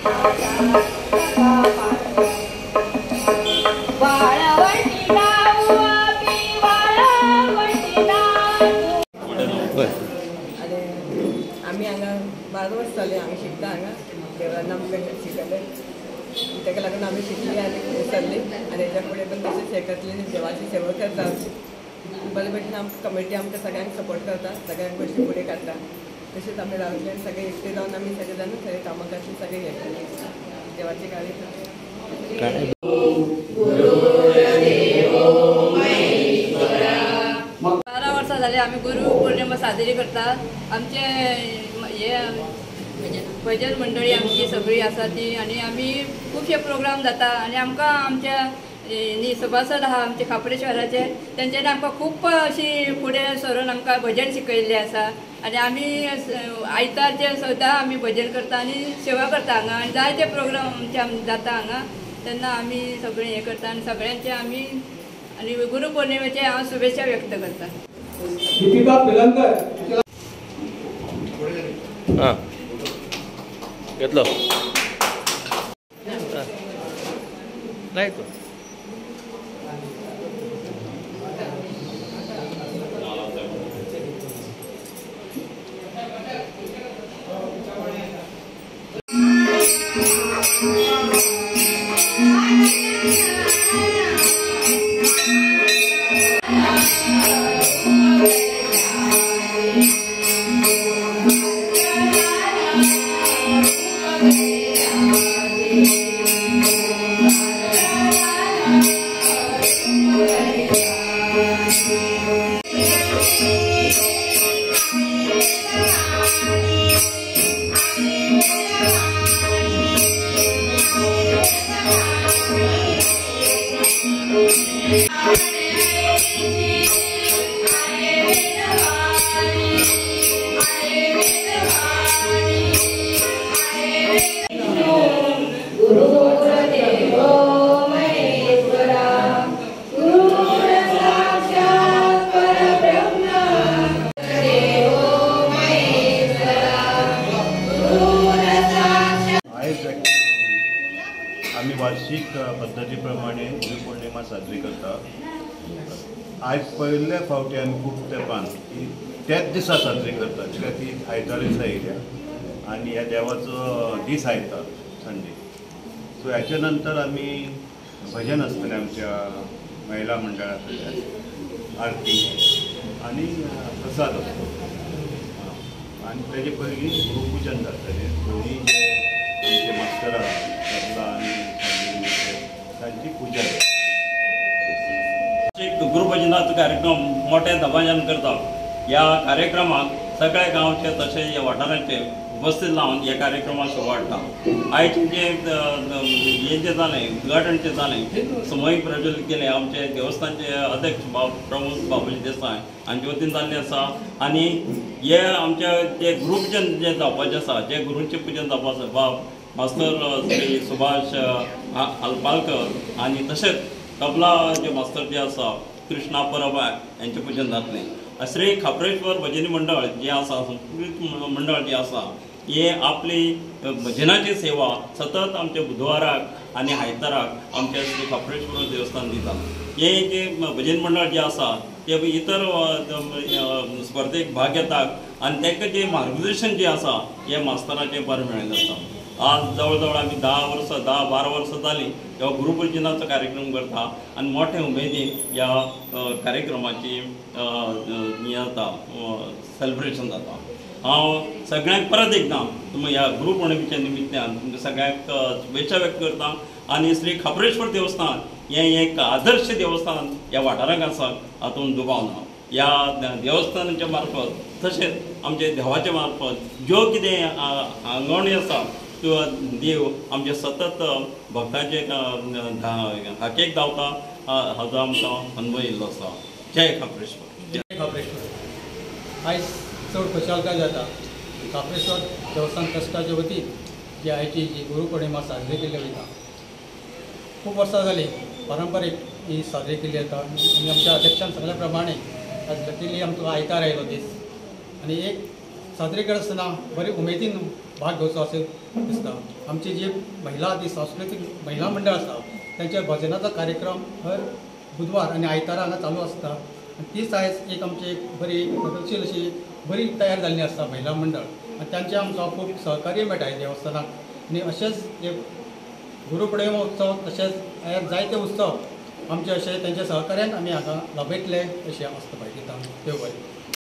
आम्ही हांगा 12 वर्स जाली आम्ही शिकता हांगा देवळान आमकां शिकयले ताका लागून आम्ही शिकली आनी विसरली आनी हेच्या फुडें पण तशेंच हे करतली देवाची सेवा करता बरे भशेन आमकां कमिटी आमकां सगळ्यांक सपोर्ट करता सगळ्यांक गोश्टी फुडें काडटा तशेंच आमी रावतले आनी सगळे एकटे जावन आमी सगळे जाण सगळे कामां करतली सगळे हे करतली देवाची कार्य 12 वर्सां जाली आमी गुरू पौर्णिमा साजरी करता आमचे हे भजन मंडळी आमची सगळी आसा ती आनी आमी खुबशे प्रोग्राम जाता आनी आमकां आमच्या सभासद आहा आमचे खापरेश्वराचे तेंच्यांनी आमकां खूब अशी फुडें सरून आमकां भजन शिकयल्लें आसा आनी आमी आयतारचे सुद्दां आमी भजन करता आनी सेवा करता हांगा आनी जायते प्रोग्राम आमचे जाता हांगा तेन्ना आमी सगळें हें करता आनी सगळ्यांचे आमी आनी गुरू पौर्णिमेचे हांव शुभेच्छा व्यक्त करता. घेतलो रायट आम्ही वार्षिक पद्धतीप्रमाणे गुरू पौर्णिमा साजरी करता. आज पयले फावटी आमी खूब तेंपान त्याच दिसा साजरी करता कित्याक ती आयतार दिसा येयल्या आनी ह्या देवाचो दीस आयतार संडे. सो हेच्या नंतर आमी भजन आसतलें आमच्या महिला मंडळांतल्यान आरती आनी प्रसाद आसतो आनी तेजे पयलीं गुरुपूजन जातलें. दोनी जे आमचे मास्टर आहा आनी तांची पुजा गुरुभजनाचो कार्यक्रम मोठ्या दबाज्यान करता. ह्या कार्यक्रमाक सगळ्या गांवचे तशें ह्या वाठारांचे उपस्थित लावन ह्या कार्यक्रमाक शोभा हाडटा. आयचे जे जालें उद्घाटनचें जालें समूहीक प्रज्वलीत केलें आमचे देवस्थानचे अध्यक्ष प्रमोद बाबूजी देसाय हांचे वतीन जाल्लें आसा. आनी हे आमचे जे गुरुपूजन जे जावपाचें आसा जे गुरूंचें पूजन जावपाचें आसा मास्तर श्री सुभाष हलपालकर आनी तशेंच तबला जे मास्तर जे आसा कृष्णा परबाय यांचें पूजन जातलें. श्री खापरेश्वर भजनी मंडळ जे आसा संस्कृत मंडळ जे आसा हे आपली भजनाची सेवा सतत आमच्या बुधवाराक आनी आयताराक आमच्या श्री खापरेश्वर देवस्थान दिता. हे जे भजन मंडळ जे आसा ते इतर स्पर्धेक भाग घेतात आनी तांकां जे मार्गदर्शन जे आसा हे मास्तराचें बरें मेळिल्लें आसा. आज जवळ जवळ आमी 10-12 वर्सां जालीं ह्या गुरुपूजनाचो कार्यक्रम करता आनी मोठ्या उमेदीन ह्या कार्यक्रमाची हें जाता सेलिब्रेशन जाता. हांव सगळ्यांक परत एकदां ह्या गुरू पौर्णिमेच्या निमित्यान तुमकां सगळ्यांक शुभेच्छा व्यक्त करता. आनी श्री खापरेश्वर देवस्थान हें एक आदर्श देवस्थान ह्या वाठारांत आसा हातूंत दुबाव ना. ह्या देवस्थानाच्या मार्फत तशेंच आमच्या देवाच्या मार्फत ज्यो कितें आंगवणी आसा त्यो देव आमचे सतत भक्तांचे हाकेक धांवता हाजो आमकां अनुभव येयल्लो आसा. जय खापरेश्वर. जय खापरेश्वर. आयज चड खुशालकाय जाता खापरेश्वर देवस्थान ट्रस्टाच्या वतीन जी आयची जी गुरू पौर्णिमा साजरी केली वयता. खूब वर्सां जाली पारंपारीक ही साजरी केली जाता आनी आमच्या अध्यक्षान सांगल्या प्रमाणे आज लकीली आमकां आयतार आयलो दीस आनी एक साजरी करता आसतना बरी उमेदीन भाग घेवचो अशें दिसता. आमची जी महिला ती सांस्कृतीक महिला मंडळ आसा त्यांच्या भजनाचा कार्यक्रम हर बुधवार आनी आयतारा हांगा चालू आसता. आनी ती आयज एक आमची एक बरी प्रगतशील अशी बरी तयार जाल्ली आसता महिला मंडळ आनी तांचे आमकां खूब सहकार्य मेळटा ह्या देवस्थानाक. आनी अशेंच हे गुरुपौर्णिमा उत्सव तशेंच हेर जायते उत्सव आमचे अशे तेंच्या सहकार्यान आमी हांगा लाभयतले अशें आस्त बाळगिता. देव बरें.